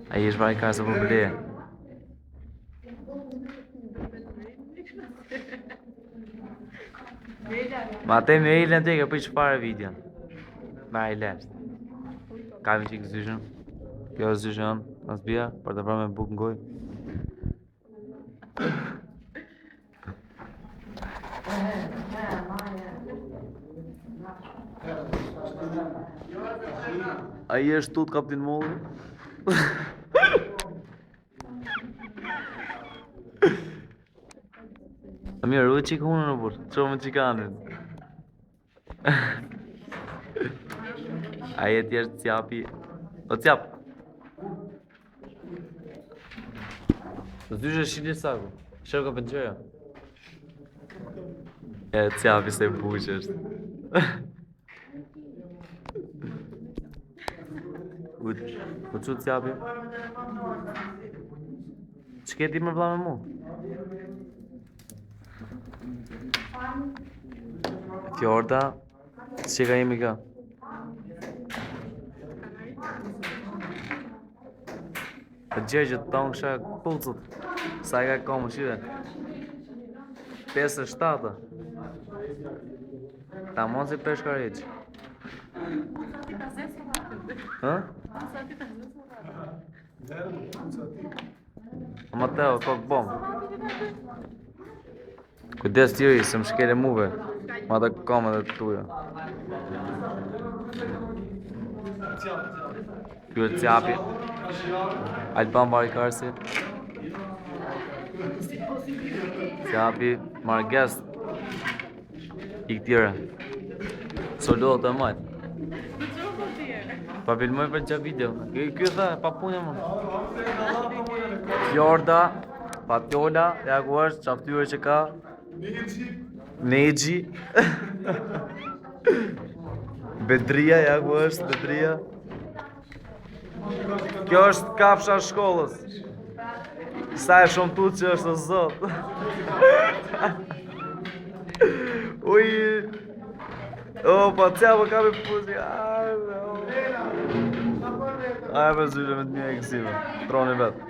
Ai është vaj ka se po bële. Ma te me ilën të për çfarë video? Ma i lest. Ka me qikë zyshën. Kjo është zyshën, nësë bia, për të pra me buk ngoj. Ai është tut kaptin molli. A mirë, u qikë hunë në burë, qo me qikanin. A jeti është cjapi. O cjap. Zyshë është shqiti saku. Shërë ka pënqëja. E cjapi se buqë është. U që cjapi? Që keti më vla me mu? Fjorda, që ka jemi ka? Të gjergjët të tonë kësha pulcët. Sa i ka komë shire? 5-7. Ta mos i peshkareq. Hë? Mateo, kokë bom. Kujdes tjeri, se më shkele muve. Ma të kome dhe të tuja. Kjo e cjapi. Alban Barikarsi. Cjapi, Margest. I këtire. Solo të majtë. Pa filmoj për që video. Kjo dhe, pa punja më. Fjorda, Patjola, ja ku është, qaftyre që ka. Neji. Bedria, ja ku është, Bedria. Kjo është kafsha shkollës. Sa e shumë tu që është o zot. Uj. O, pa cjabë ka me pusi. Ajme zyre me të një e kësime. Troni vetë.